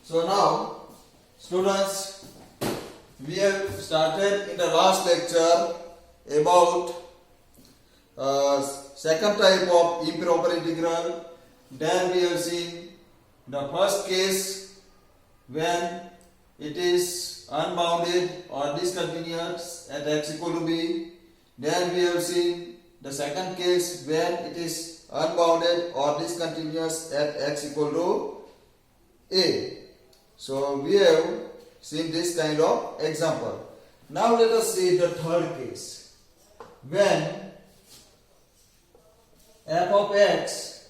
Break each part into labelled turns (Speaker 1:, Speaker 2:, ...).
Speaker 1: So now, students, we have started in the last lecture about second type of improper integral. Then we have seen the first case when it is unbounded or discontinuous at x equal to b. Then we have seen the second case when it is unbounded or discontinuous at x equal to a. So we have seen this kind of example. Now let us see the third case. When f of x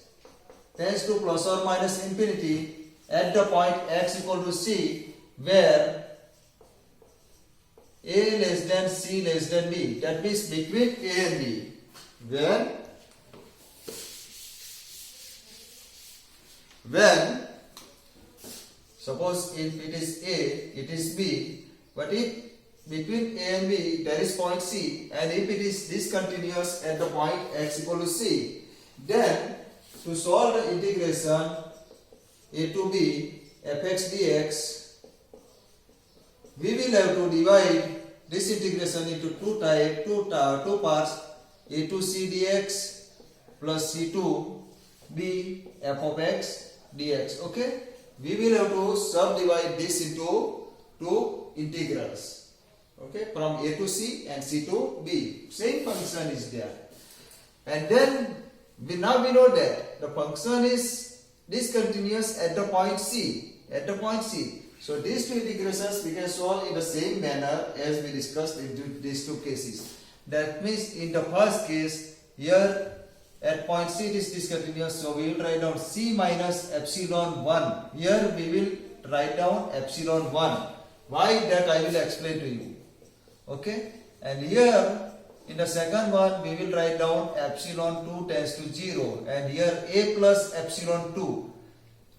Speaker 1: tends to plus or minus infinity at the point x equal to c, where a less than c less than b, that means between a and b. When suppose if it is a, it is b, but if between a and b there is point c, and if it is discontinuous at the point x equal to c, then to solve the integration a to b fx dx, we will have to divide this integration into two parts, a to c dx plus c to b f of x dx. Okay, we will have to subdivide this into two integrals. Okay, from a to c and c to b. Same function is there, and then we know that the function is discontinuous at the point c. So these two integrations we can solve in the same manner as we discussed in these two cases. That means in the first case, here at point c it is discontinuous, so we will write down c minus epsilon 1. Here we will write down epsilon 1. Why, that I will explain to you. Okay, and here in the second one we will write down epsilon 2 tends to 0, and here a plus epsilon 2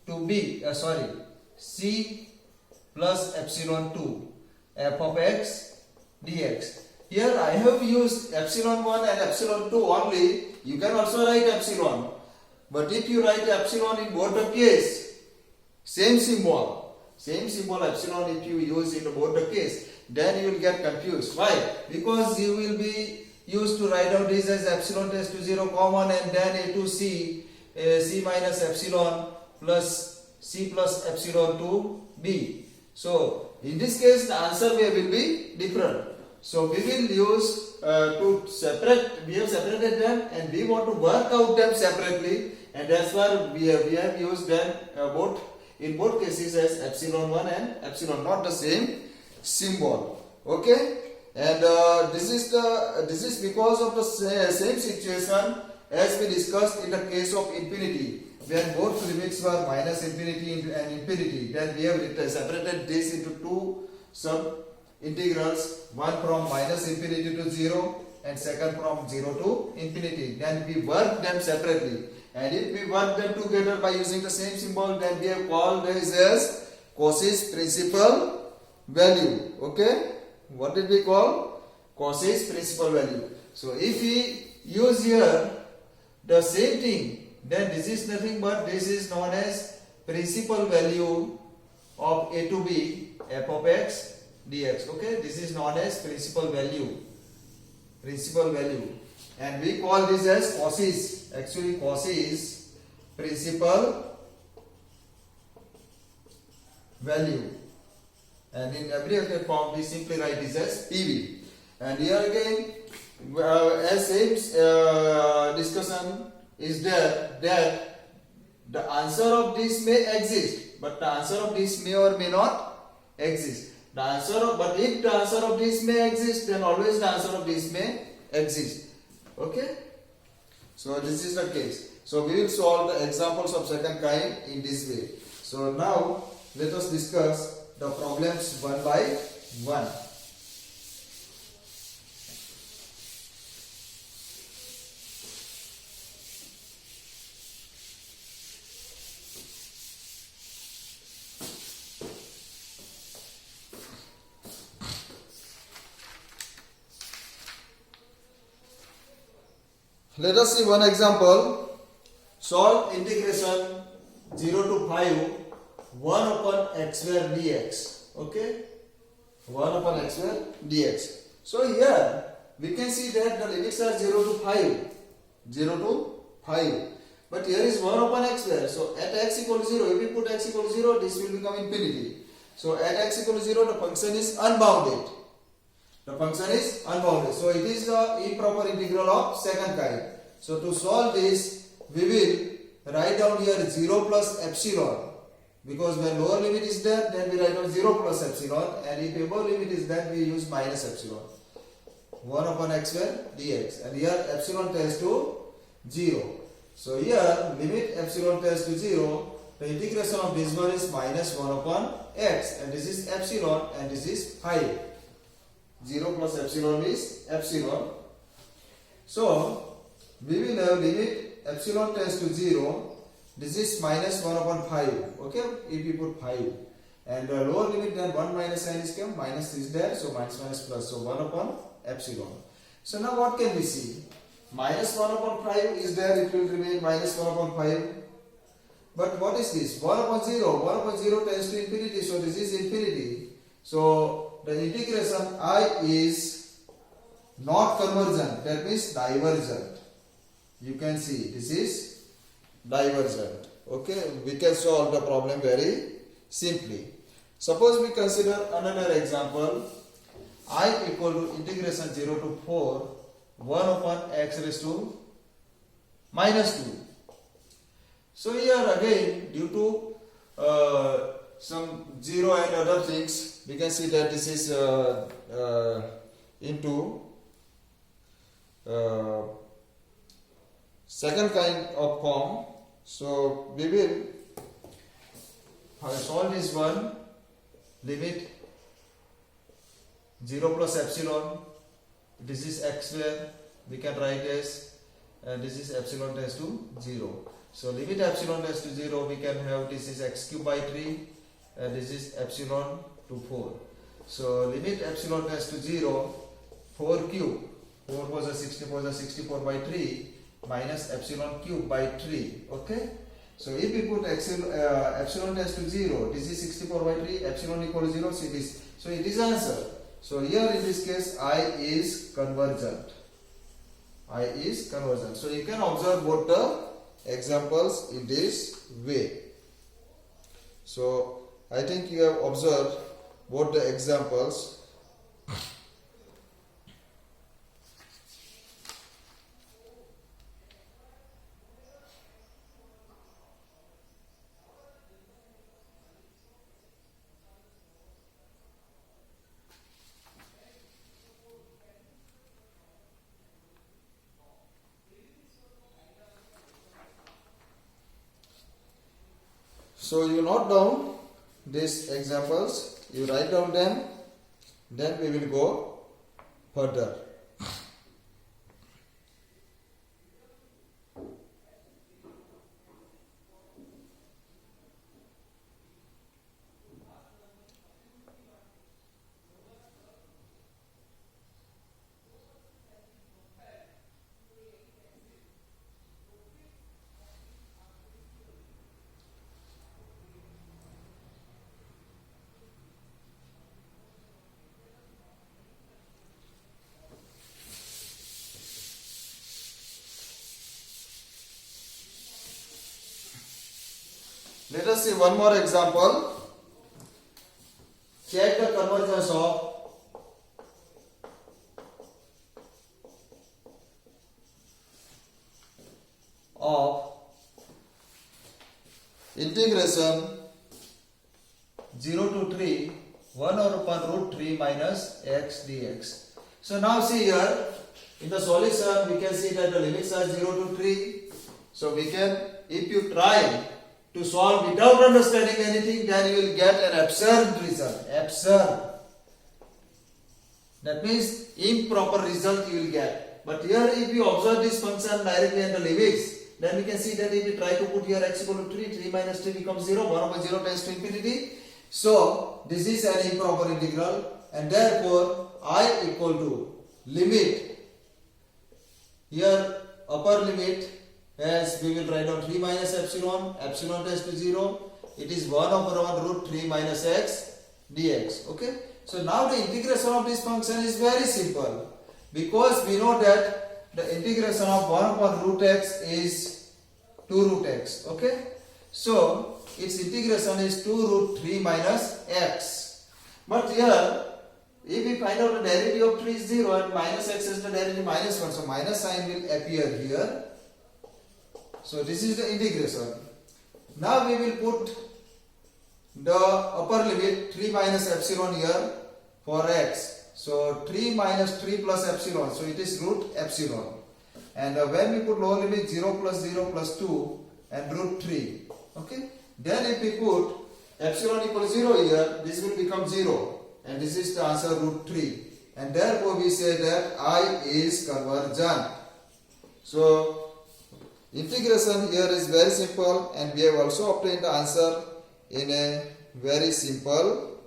Speaker 1: to b, c plus epsilon 2 f of x dx. Here I have used epsilon 1 and epsilon 2 only. You can also write epsilon, but if you write epsilon in both the case, same symbol epsilon, if you use in both the case, then you will get confused. Why? Because you will be used to write out this as epsilon tends to 0 common, and then a to c, c minus epsilon plus c plus epsilon to b. So in this case the answer will be different. So we will use to separate. We have separated them and we want to work out them separately, and that's why we have used them both in both cases as epsilon 1 and epsilon, not the same symbol. Okay, and this is because of the same situation as we discussed in the case of infinity, when both limits were minus infinity and infinity. Then we have separated this into two sub integrals, one from minus infinity to 0 and second from 0 to infinity. Then we work them separately, and if we work them together by using the same symbol, then we have called this as Cauchy's principal value. Okay, what did we call? Cauchy's principal value. So if we use here the same thing, then this is nothing but this is known as principal value of a to b f of x dx. Okay, this is known as principal value, and we call this as Cauchy's. Actually, Cauchy's principal value, and in abbreviated form we simply write this as PV. And here again, as same discussion is there, that the answer of this may exist, but the answer of this may or may not exist. But if the answer of this may exist, then always the answer of this may exist. Okay, so this is the case. So we will solve the examples of second kind in this way. So now let us discuss the problems one by one. Let us see one example. Solve integration 0 to 5 1 upon x square dx. Okay, 1 upon x square dx. So here we can see that the limits are 0 to 5. 0 to 5. But here is 1 upon x square. So at x equal to 0, if we put x equal to 0, this will become infinity. So at x equal to 0, the function is unbounded. The function is unbounded. So it is the improper integral of second kind. So to solve this, we will write down here 0 plus epsilon. Because when lower limit is there, then we write down 0 plus epsilon. And if upper limit is there, we use minus epsilon. 1 upon x square dx. And here epsilon tends to 0. So here limit epsilon tends to 0. The integration of this one is minus 1 upon x. And this is epsilon and this is 5. 0 plus epsilon is epsilon. So we will have limit epsilon tends to 0. This is minus 1 upon 5. Okay, if we put 5. And the lower limit, then 1 minus sign is come, minus is there, so minus minus plus. So 1 upon epsilon. So now what can we see? Minus 1 upon 5 is there, it will remain minus 1 upon 5. But what is this? 1 upon 0. 1 upon 0 tends to infinity, so this is infinity. So the integration I is not convergent, that means divergent. You can see this is divergent. Okay, we can solve the problem very simply. Suppose we consider another example. I equal to integration 0 to 4 1 upon x raised to minus 2. So here again, due to some 0 and other things, we can see that this is into second kind of form. So we will solve this one. Limit 0 plus epsilon, this is x square, we can write as this is epsilon tends to 0. So limit epsilon tends to 0, we can have this is x cube by 3 and this is epsilon to 4. So limit epsilon tends to 0, 4 cube, 4 was a 64 by 3 minus epsilon cube by 3. Okay. So if we put epsilon tends to 0, this is 64 by 3, epsilon equal to 0, so it is answer. So here in this case, I is convergent. I is convergent. So you can observe both the examples in this way. So I think you have observed both the examples. So you note down these examples, you write down them, then we will go further. Let us see one more example. Check the convergence of integration 0 to 3 1 over upon root 3 minus x dx. So now see here in the solution we can see that the limits are 0 to 3. So we can, if you try to solve without understanding anything, then you will get an absurd result. Absurd. That means improper result you will get. But here if you observe this function directly and the limits, then we can see that if we try to put here x equal to 3, 3 minus 3 becomes 0, 1 over 0 tends to infinity. So this is an improper integral and therefore I equal to limit, here upper limit as we will write down 3 minus epsilon, epsilon tends to 0, it is 1 over 1 root 3 minus x dx. Okay, so now the integration of this function is very simple, because we know that the integration of 1 upon root x is 2 root x. Okay, so its integration is 2 root 3 minus x. But here, if we find out the derivative of 3 is 0 and minus x is the derivative minus 1, so minus sign will appear here. So this is the integration. Now we will put the upper limit 3 minus epsilon here for x. So 3 minus 3 plus epsilon, so it is root epsilon. And when we put lower limit 0 plus 2 and root 3. Okay. Then if we put epsilon equals 0 here, this will become 0. And this is the answer, root 3. And therefore we say that I is convergent. So integration here is very simple, and we have also obtained the answer in a very simple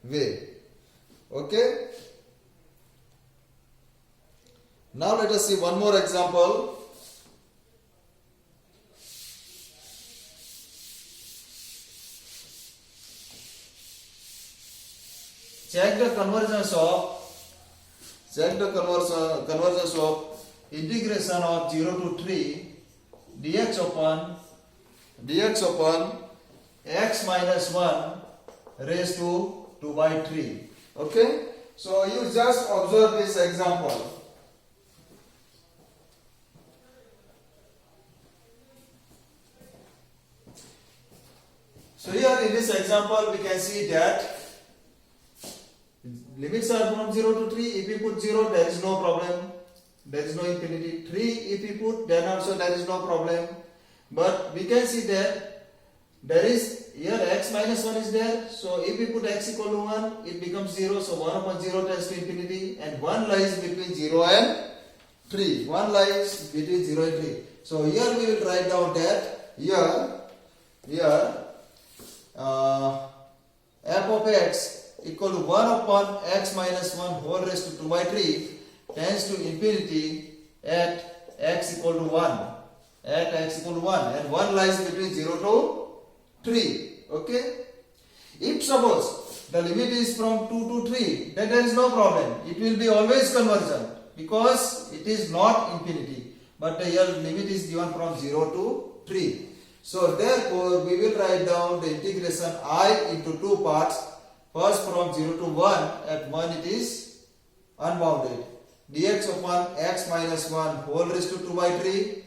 Speaker 1: way. Okay. Now let us see one more example. Check the convergence of integration of 0 to 3 dx upon x minus 1 raised to 2 by 3. Okay, so you just observe this example. So here in this example we can see that limits are from 0 to 3. If we put 0, there is no problem. There is no infinity. 3 if we put, then also there is no problem. But we can see that there is here x minus 1 is there. So if we put x equal to 1, it becomes 0. So 1 upon 0 tends to infinity. And 1 lies between 0 and 3. 1 lies between 0 and 3. So here we will write down that f of x equal to 1 upon x minus 1 whole raised to 2 by 3 tends to infinity at x equal to 1. At x equal to 1. And 1 lies between 0 to 3. Okay. If suppose the limit is from 2 to 3, then there is no problem. It will be always convergent, because it is not infinity. But the limit is given from 0 to 3. So therefore we will write down the integration I into two parts. First from 0 to 1, at 1 it is unbounded. Dx upon x minus 1 whole raised to 2 by 3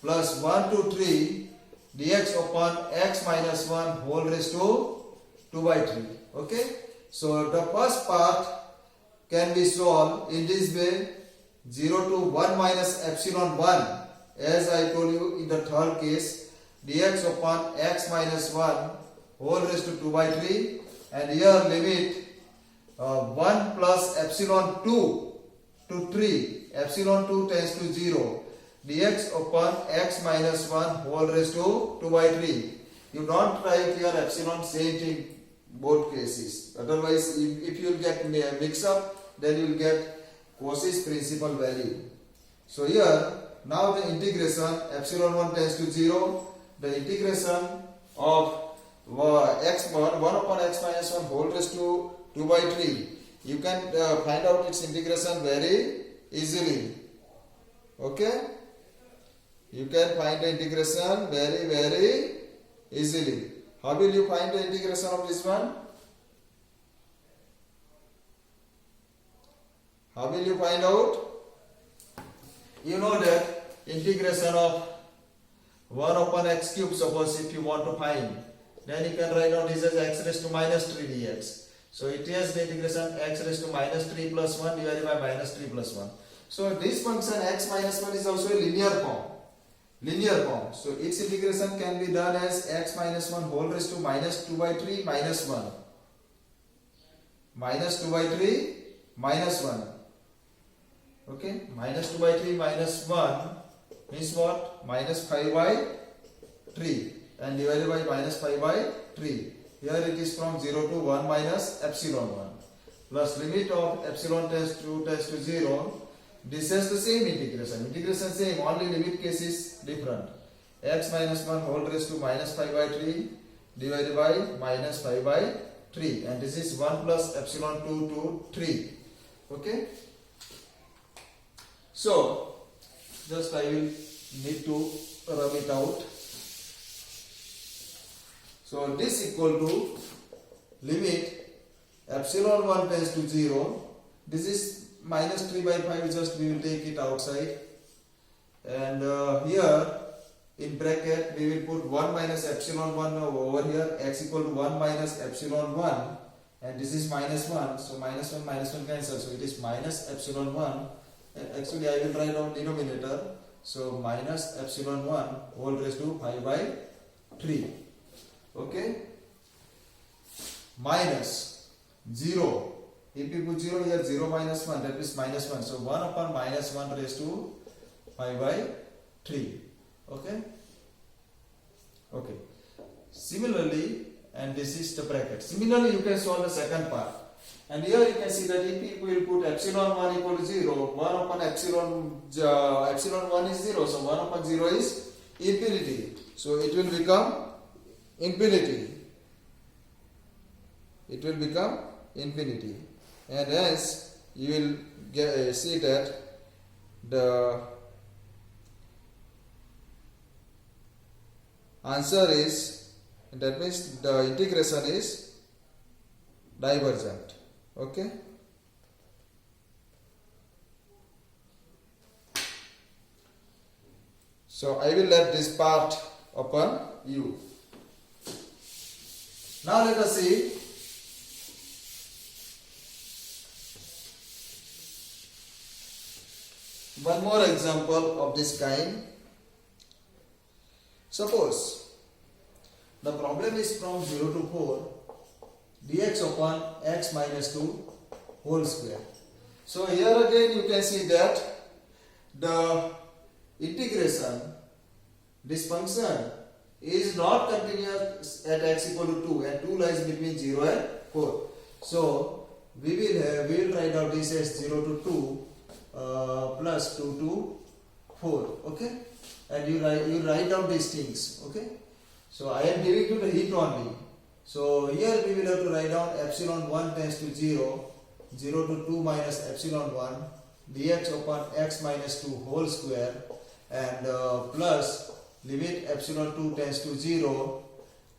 Speaker 1: plus 1 to 3 dx upon x minus 1 whole raised to 2 by 3. Okay. So the first part can be solved in this way. 0 to 1 minus epsilon 1, as I told you in the third case, dx upon x minus 1 whole raised to 2 by 3. And here limit 1 plus epsilon 2 to 3. Epsilon 2 tends to 0. Dx upon x minus 1 whole raised to 2 by 3. You don't write here epsilon same thing both cases. Otherwise, if you will get mix up, then you will get Cauchy's principal value. So here, now the integration, epsilon 1 tends to 0. The integration of x1 upon x minus 1 whole raised to 2 by 3. You can find out its integration very easily. Okay? You can find the integration very easily. How will you find the integration of this one? How will you find out? You know that integration of 1 upon x cube, suppose if you want to find, then you can write down this as x raised to minus 3 dx. So it is the integration x raised to minus 3 plus 1 divided by minus 3 plus 1. So this function x minus 1 is also a linear form. So its integration can be done as x minus 1 whole raised to minus 2 by 3 minus 1. Minus 2 by 3 minus 1. Okay, minus 2 by 3 minus 1 means what? Minus 5 by 3 and divided by minus 5 by 3. Here it is from 0 to 1 minus epsilon 1 plus limit of epsilon tends to 0. this has the same integration. Integration same, only limit case is different. X minus 1 whole raised to minus 5 by 3 divided by minus 5 by 3, and this is 1 plus epsilon 2 to 3. Okay. So just I will need to rub it out. So this equal to limit epsilon 1 tends to 0. This is minus 3 by 5, just we will take it outside, and here in bracket we will put 1 minus epsilon 1 over here, x equal to 1 minus epsilon 1, and this is minus 1, so minus 1 cancel, so it is minus epsilon 1, and actually I will write on denominator, so minus epsilon 1 whole raised to 5 by 3. Okay, minus 0. If you put 0 here, 0 minus 1, that is minus 1. So 1 upon minus 1 raised to 5 by 3. Okay. Okay. Similarly, and this is the bracket. Similarly, you can solve the second part. And here you can see that if we will put epsilon 1 equal to 0, 1 upon epsilon 1 is 0. So 1 upon 0 is infinity. So it will become infinity. It will become infinity. And hence you will see that the answer is, that means the integration is divergent. Okay. So I will let this part upon you. Now let us see one more example of this kind. Suppose the problem is from 0 to 4 dx upon x minus 2 whole square. So here again you can see that the integration, this function is not continuous at x equal to 2, and 2 lies between 0 and 4. So we will write out this as 0 to 2 plus 2 to 4. Okay, and you write down these things. Okay, so I am giving you the hint only. So here we will have to write down epsilon 1 tends to 0, 0 to 2 minus epsilon 1 dx upon x minus 2 whole square, and plus limit epsilon 2 tends to 0,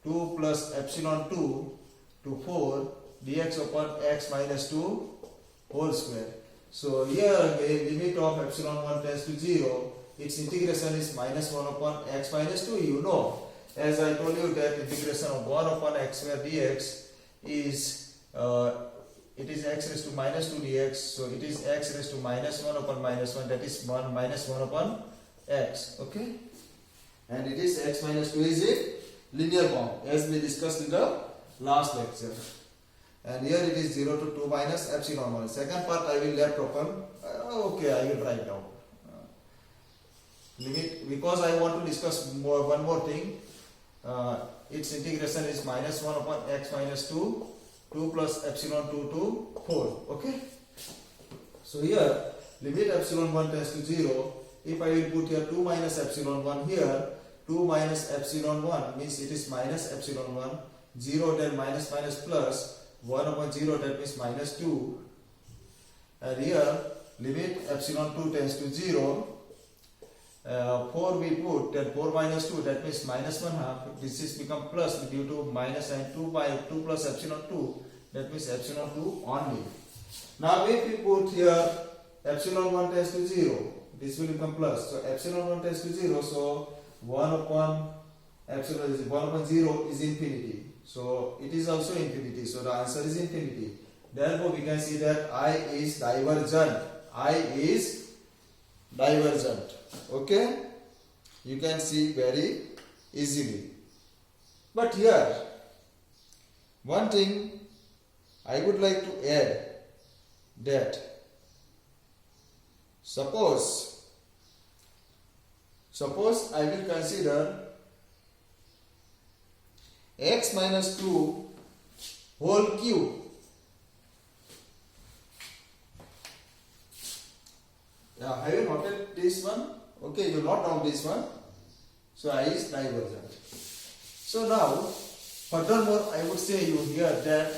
Speaker 1: 2 plus epsilon 2 to 4 dx upon x minus 2 whole square. So here again limit of epsilon 1 tends to 0, its integration is minus 1 upon x minus 2. You know, as I told you that integration of 1 upon x square dx is it is x raised to minus 2 dx, so it is x raised to minus 1 upon minus 1, that is 1 minus 1 upon x. Okay, and it is x minus 2 is in linear form as we discussed in the last lecture. And here it is 0 to 2 minus epsilon 1. Second part I will left open. Okay, I will write down limit, because I want to discuss one more thing. Its integration is minus 1 upon x minus 2, 2 plus epsilon 2 to 4. Okay, so here limit epsilon 1 tends to 0. If I will put here 2 minus epsilon 1 here, 2 minus epsilon 1 means it is minus epsilon 1, 0 then minus minus plus 1 upon 0, that means minus 2, and here limit epsilon 2 tends to 0, 4 we put, then 4 minus 2, that means minus 1 half, this is become plus due to minus, and 2 by 2 plus epsilon 2, that means epsilon 2 only. Now if we put here epsilon 1 tends to 0, this will become plus, so epsilon 1 tends to 0, so 1 upon epsilon is 1 upon 0 is infinity, so it is also infinity, so the answer is infinity. Therefore we can see that I is divergent. I is divergent. Okay, you can see very easily. But here one thing I would like to add, that suppose I will consider x minus 2 whole cube Have you noted this one? Okay, you note down this one. So I is divergent. So now, furthermore, I would say you here that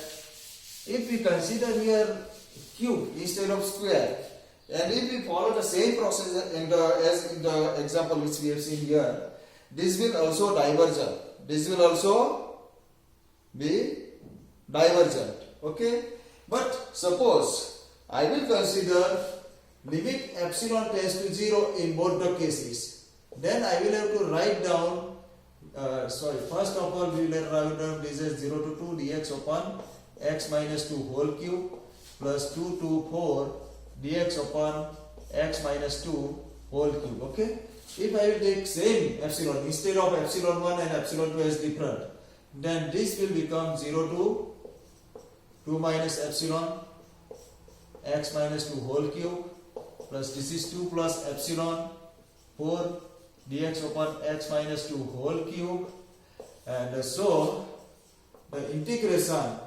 Speaker 1: if we consider here cube instead of square, and if we follow the same process as in the example which we have seen here, this will also divergent. This will also be divergent. Okay, but suppose I will consider limit epsilon tends to 0 in both the cases. Then I will have to write down, first of all we will write down this as 0 to 2 dx upon x minus 2 whole cube plus 2 to 4 dx upon x minus 2 whole cube. Okay. If I will take same epsilon instead of epsilon 1 and epsilon 2 as different, then this will become 0 to 2 minus epsilon x minus 2 whole cube plus this is 2 plus epsilon 4 dx upon x minus 2 whole cube, and so the integration,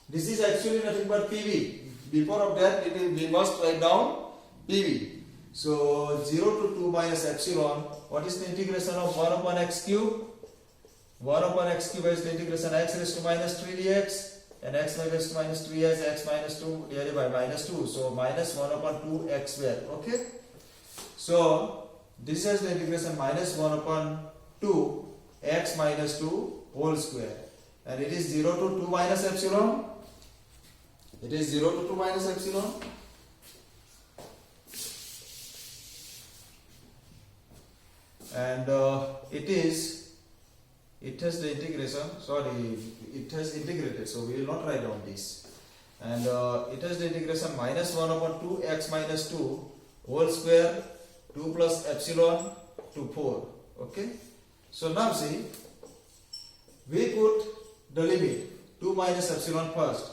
Speaker 1: this is actually nothing but PV. Before of that we must write down PV. So 0 to 2 minus epsilon, what is the integration of 1 upon x cube? 1 upon x cube is the integration x raised to minus 3 dx, and x raised to minus 3 as x minus 2 divided by minus 2. So minus 1 upon 2 x square. Okay. So this is the integration minus 1 upon 2 x minus 2 whole square. And it is 0 to 2 minus epsilon. It is 0 to 2 minus epsilon. And it has the integration, it has integrated, so we will not write down this. And it has the integration minus 1 upon 2 x minus 2 whole square 2 plus epsilon to 4. Okay. So now see, we put the limit 2 minus epsilon first.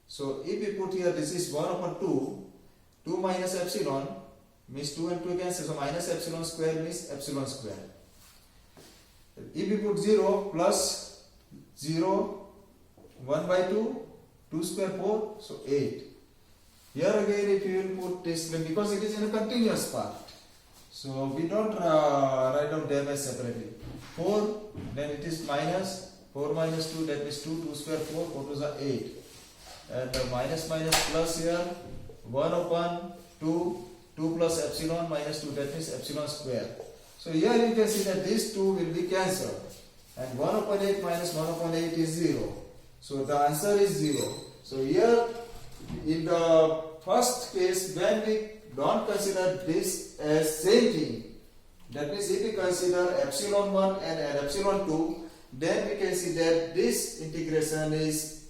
Speaker 1: So if we put here, this is 1 upon 2 minus epsilon means 2 and 2 cancel, so minus epsilon square means epsilon square. If we put 0 plus 0, 1 by 2, 2 square 4, so 8. Here again if you will put this, because it is in a continuous part, so we don't write down them as separately. 4, then it is minus 4 minus 2, that means 2 square 4, 4 to the 8. And minus plus here, 1 upon 2 plus epsilon minus 2, that means epsilon square. So here you can see that these 2 will be cancelled, and 1 upon 8 minus 1 upon 8 is 0. So the answer is 0. So here in the first case, when we don't consider this as same thing, that means if we consider epsilon 1 and epsilon 2, then we can see that this integration is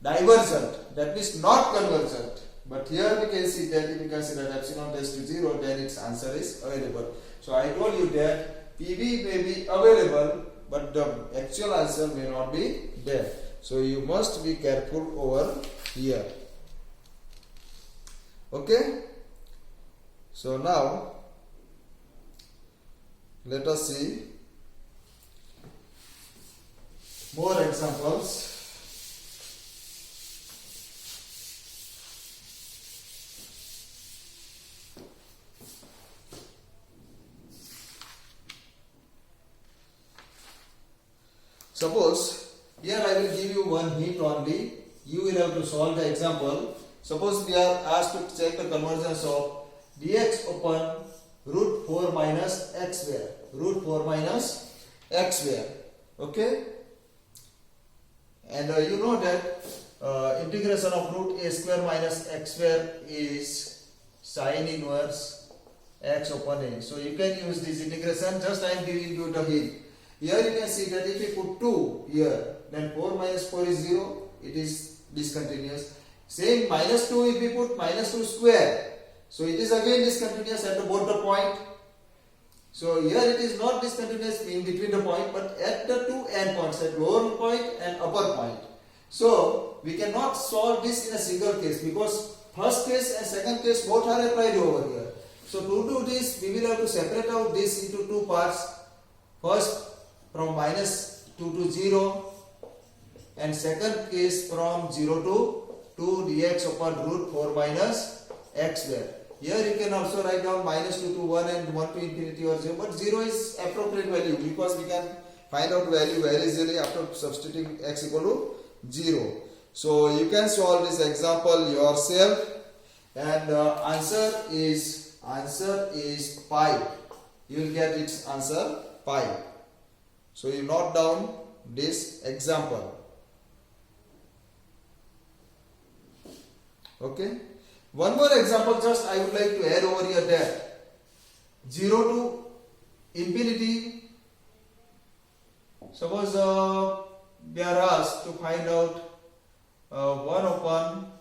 Speaker 1: divergent, that means not convergent. But here we can see that if we consider epsilon tends to 0, then its answer is available. So I told you that PV may be available, but the actual answer may not be there. So you must be careful over here. Okay. So now let us see more examples. Suppose here I will give you one hint only. You will have to solve the example. Suppose we are asked to check the convergence of dx upon root 4 minus x square. Root 4 minus x square. Okay. And you know that integration of root a square minus x square is sine inverse x upon a. So you can use this integration. Just I am giving you the hint. Here you can see that if we put 2 here, then 4 minus 4 is 0. It is discontinuous. Same minus 2 if we put minus 2 square. So it is again discontinuous at both the point. So here it is not discontinuous in between the point, but at the two end points, at lower point and upper point. So we cannot solve this in a single case, because first case and second case both are applied over here. So to do this, we will have to separate out this into two parts. First from minus 2 to 0, and second case from 0 to 2 dx upon root 4 minus x square. here you can also write down minus 2 to 1 and 1 to infinity or 0, but 0 is appropriate value because we can find out value very easily after substituting x equal to 0. So you can solve this example yourself, and answer is pi. You will get its answer pi. So you note down this example. Okay. One more example just I would like to add over here, that 0 to infinity. Suppose we are asked to find out 1 upon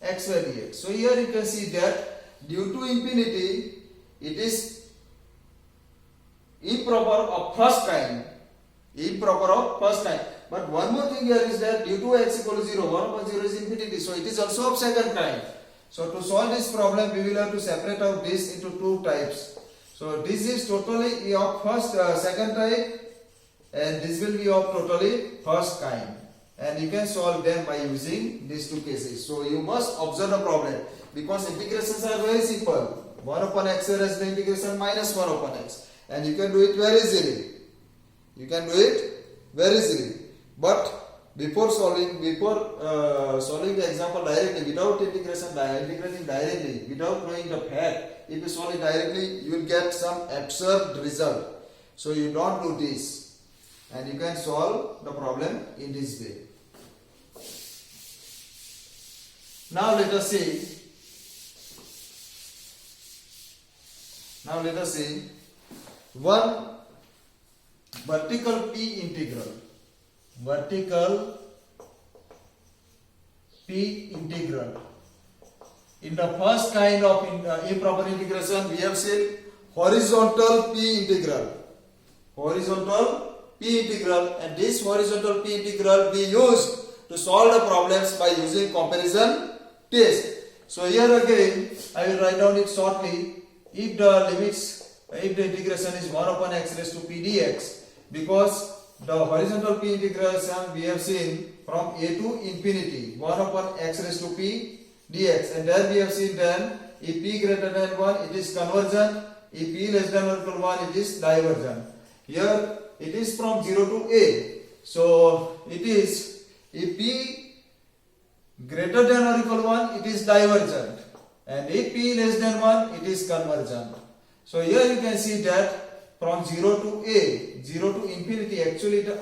Speaker 1: x by dx. So here you can see that due to infinity it is improper of first kind. But one more thing here is that due to x equal to 0, 1 upon 0 is infinity, so it is also of second kind. So to solve this problem, we will have to separate out this into two types. So this is totally of second type, and this will be of totally first kind. And you can solve them by using these two cases. So you must observe the problem, because integrations are very simple. 1 upon x here is the integration minus 1 upon x, and you can do it very easily. But before solving the example directly, without integrating directly, without knowing the fact, if you solve it directly, you will get some absurd result. So you don't do this, and you can solve the problem in this way. Now let us see one vertical p integral. In the first kind of improper integration, we have seen horizontal p integral. And this horizontal p integral we used to solve the problems by using comparison test. So here again, I will write down it shortly. If the integration is 1 upon x raised to p dx, because the horizontal p integration we have seen from a to infinity, 1 upon x raised to p dx, and there we have seen then if p greater than 1 it is convergent, if p less than or equal to 1 it is divergent. Here it is from 0 to a, so it is if p greater than or equal to 1 it is divergent, and if p less than 1 it is convergent. So here you can see that from 0 to infinity, actually the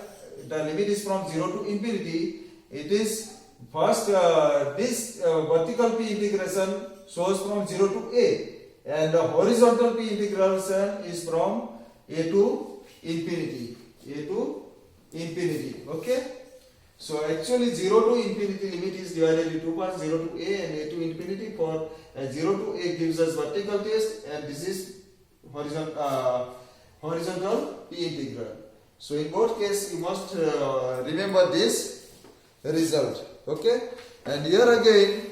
Speaker 1: limit is from 0 to infinity. It is first this vertical p integration shows from 0 to a, and the horizontal p integration is from a to infinity. Okay. So actually 0 to infinity limit is divided into two parts, 0 to a and a to infinity. For 0 to a gives us vertical test, and this is horizontal p integral. So in both cases you must remember this result. Okay. And here again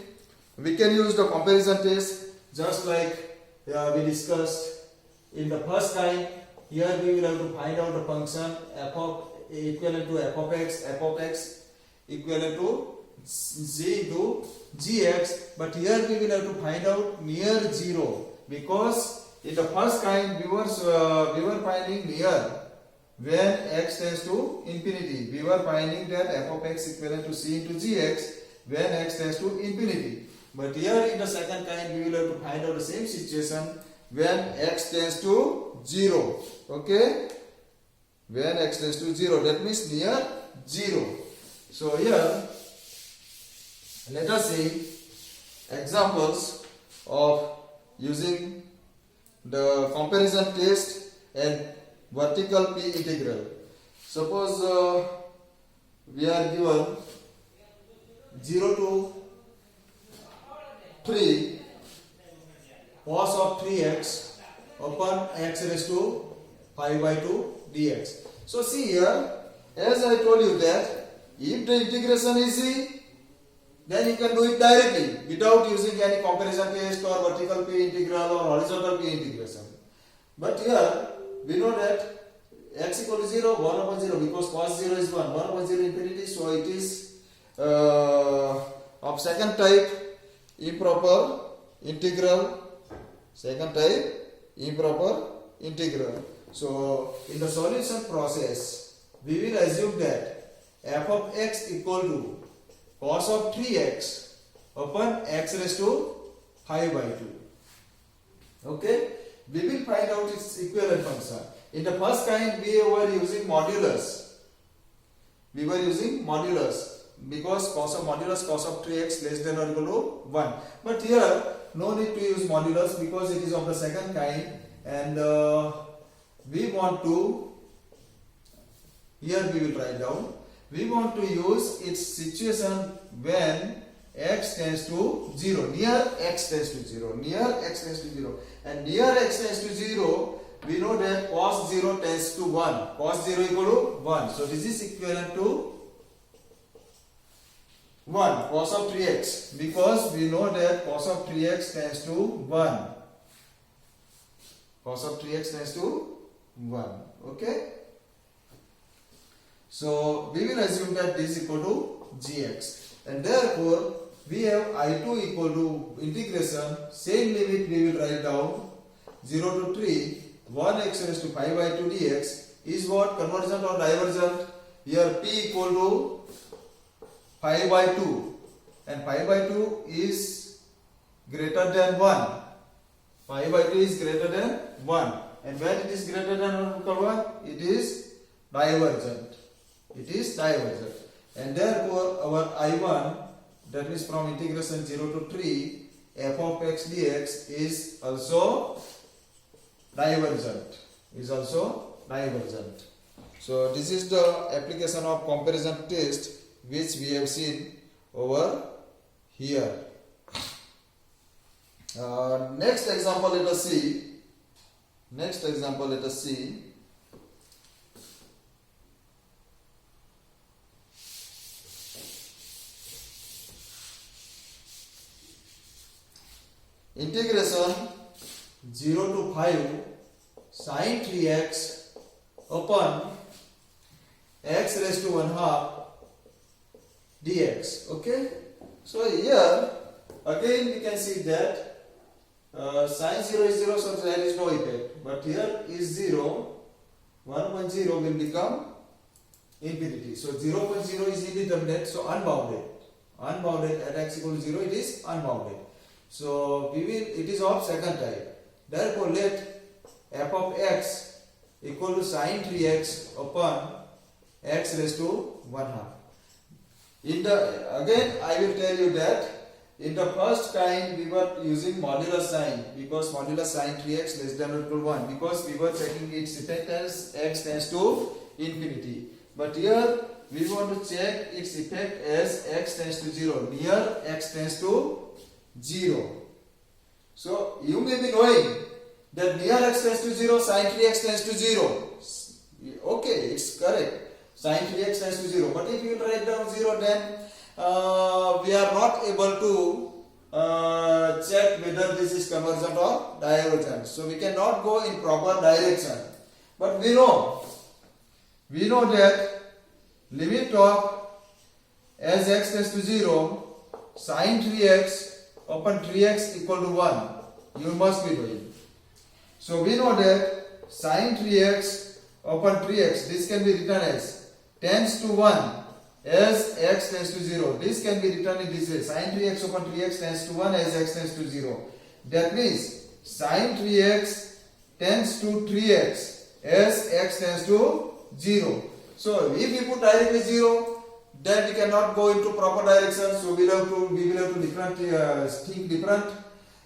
Speaker 1: we can use the comparison test, just like we discussed in the first kind. Here we will have to find out the function f of equivalent to f of x equivalent to z into gx, but here we will have to find out near 0, because in the first kind we were finding near when x tends to infinity. We were finding that f of x equivalent to c into gx when x tends to infinity. But here in the second kind we will have to find out the same situation when x tends to 0. Okay? When x tends to 0, that means near 0. So here let us see examples of using the comparison test and vertical p integral. Suppose we are given 0 to 3 cos of 3x upon x raised to 5 by 2 dx. So see here, as I told you that if the integration is easy, then you can do it directly without using any comparison test or vertical p integral or horizontal p integration. But here we know that x equal to 0, 1 upon 0, because cos 0 is 1 upon 0 infinity, so it is of second type improper integral, second type improper integral. So in the solution process, we will assume that f of x equal to cos of 3x upon x raised to 5 by 2. Okay, we will find out its equivalent function. In the first kind, we were using modulus. Because cos of 3x less than or equal to 1. But here, no need to use modulus because it is of the second kind, and we want to, here we will write down, we want to use its situation when x tends to 0, near x tends to 0, and near x tends to 0, we know that cos 0 tends to 1, cos 0 equal to 1, so this is equivalent to 1 cos of 3x, because we know that cos of 3x tends to 1, okay. So we will assume that this is equal to gx, and therefore we have I2 equal to integration, same limit we will write down, 0 to 3, 1x raised to 5 by 2 dx is what, convergent or divergent? Here p equal to 5 by 2, and 5 by 2 is greater than 1. 5 by 2 is greater than 1, and when it is greater than or equal to 1, it is divergent. And therefore our I1, that is from integration 0 to 3 f of x dx is also divergent. So this is the application of comparison test which we have seen over here. Next example let us see. Integration 0 to 5 sin 3x upon x raised to 1 half dx. Okay, so here again we can see that sin 0 is 0, so there is no effect, but here is 0, 1.0 will become infinity, so 0.0 is indeterminate, so unbounded at x equal to 0, it is unbounded. So it is of second type. Therefore, let f of x equal to sin 3x upon x raised to 1 half. Again, I will tell you that in the first kind we were using modulus sign, because modulus sin 3x less than or equal to 1, because we were checking its effect as x tends to infinity. But here we want to check its effect as x tends to 0, near x tends to 0. So you may be knowing that near x tends to 0, sin 3x tends to 0. Okay, it's correct. Sin 3x tends to 0. But if you write down 0, then we are not able to check whether this is convergent or divergent. So we cannot go in proper direction. But we know that limit of as x tends to 0, sin 3x upon 3x equal to 1, you must be doing. So we know that sin 3x upon 3x, this can be written as tends to 1 as x tends to 0. This can be written in this way, sin 3x upon 3x tends to 1 as x tends to 0. That means sin 3x tends to 3x as x tends to 0. So if we put directly 0, then we cannot go into proper direction, so we will have to think different.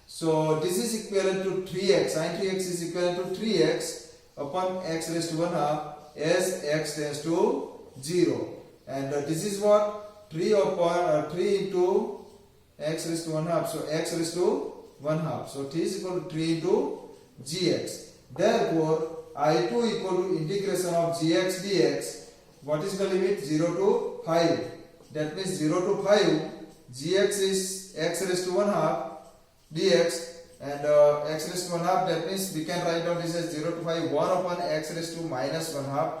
Speaker 1: So this is equivalent to 3x, sin 3x is equivalent to 3x upon x raised to 1 half as x tends to 0. And this is what? 3 into x raised to 1 half, so x raised to 1 half. So t is equal to 3 into gx. Therefore, I2 equal to integration of gx dx. What is the limit? 0 to 5. That means 0 to 5, gx is x raised to 1 half dx, and x raised to 1 half, that means we can write down this as 0 to 5, 1 upon x raised to minus 1 half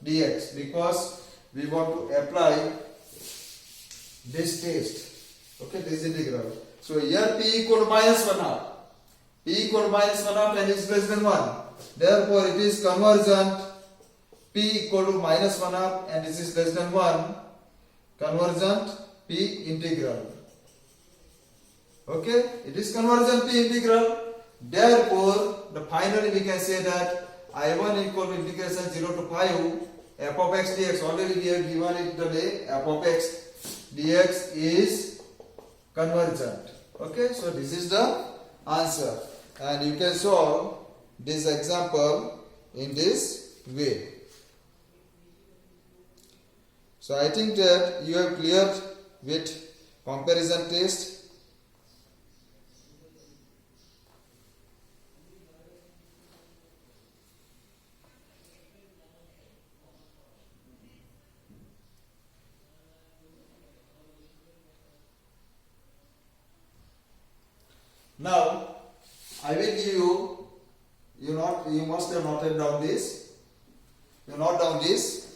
Speaker 1: dx, because we want to apply this test. Okay, this integral. So here p equal to minus 1 half. P equal to minus 1 half and is less than 1. Therefore, it is convergent. P equal to minus 1 half and this is less than 1. Convergent P integral. Okay, it is convergent P integral. Therefore, finally we can say that I1 equal to integration 0 to 5 f of x dx. Already we have given it today. F of x dx is convergent. Okay, so this is the answer, and you can solve this example in this way. So I think that you have cleared with comparison test. Now I will give you, you must have noted down this. You note down this.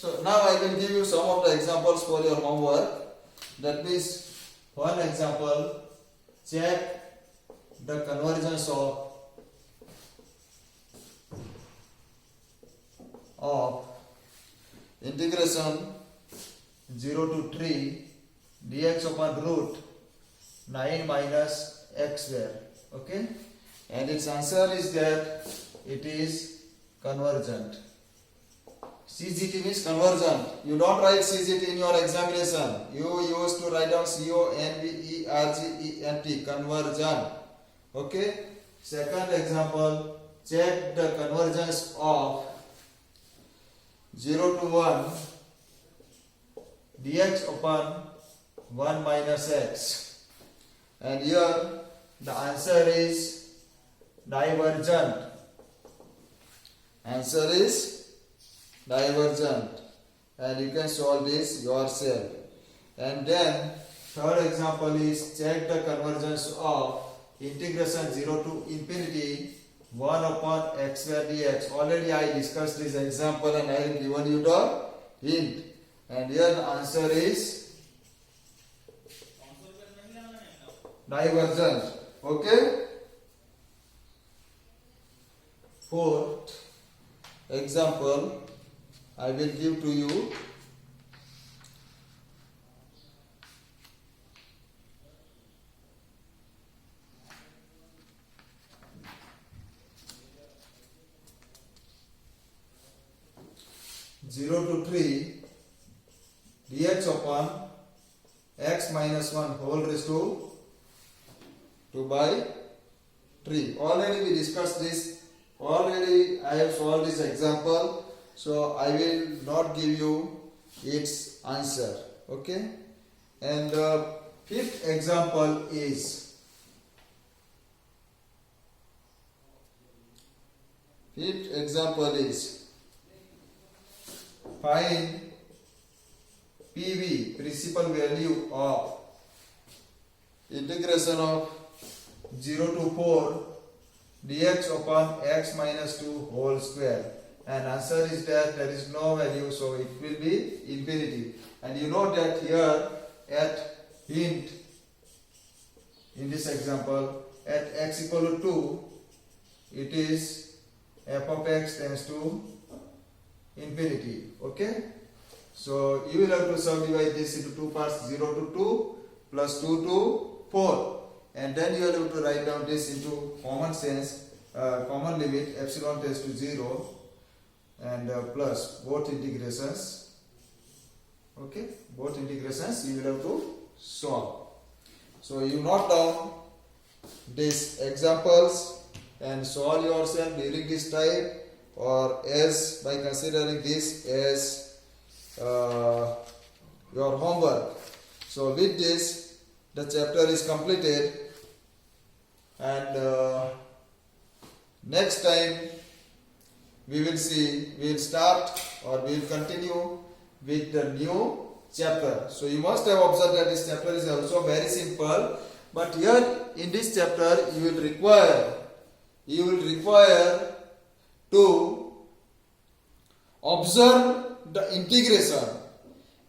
Speaker 1: So now I will give you some of the examples for your homework. That means, one example, check the convergence of integration 0 to 3 dx upon root 9 minus x square. Okay, and its answer is that it is convergent. CGT means convergent. You don't write CGT in your examination. You used to write down CONVERGENT, convergent. Okay. Second example, check the convergence of 0 to 1 dx upon 1 minus x. And here the answer is divergent. Answer is divergent, and you can solve this yourself. And then third example is check the convergence of integration 0 to infinity 1 upon x square dx. Already I discussed this example and I have given you the hint, and here the answer is divergent. Okay. Fourth example I will give to you. Zero to 3 dx upon x minus 1 whole raised to 2 by 3. Already we discussed this. Already I have solved this example. So I will not give you its answer. Okay. And fifth example is find PV, principal value of integration of 0 to 4 dx upon x minus 2 whole square. And answer is that there is no value, so it will be infinity. And you know that here at hint in this example, at x equal to 2, it is f of x tends to infinity. Okay, so you will have to subdivide this into two parts, 0 to 2 plus 2 to 4, and then you will have to write down this into common sense, common limit epsilon tends to 0, and plus both integrations. Okay, both integrations you will have to solve. So you note down these examples and solve yourself during this time, or as by considering this as your homework. So with this, the chapter is completed, and next time we will start or we will continue with the new chapter. So you must have observed that this chapter is also very simple, but here in this chapter you will require to observe the integration.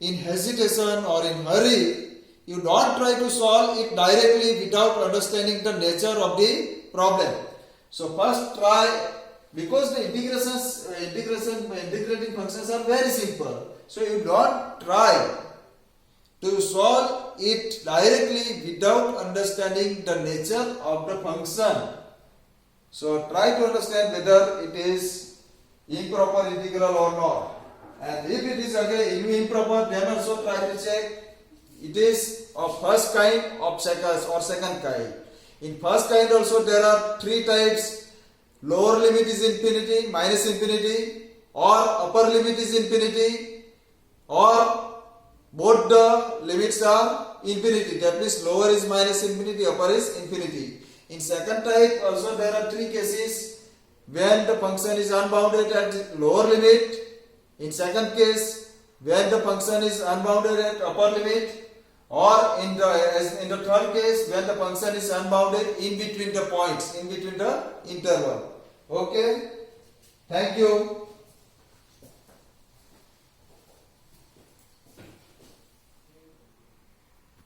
Speaker 1: In hesitation or in hurry, you don't try to solve it directly without understanding the nature of the problem. So first try, because the integrating functions are very simple. So you don't try to solve it directly without understanding the nature of the function. So try to understand whether it is improper integral or not. And if it is again improper, then also try to check it is of first kind or second kind. In first kind also there are three types. Lower limit is infinity, minus infinity, or upper limit is infinity, or both the limits are infinity. That means lower is minus infinity, upper is infinity. In second type also there are three cases when the function is unbounded at lower limit. In second case, when the function is unbounded at upper limit, or in the third case, when the function is unbounded in between the points, in between the interval. Okay? Thank you.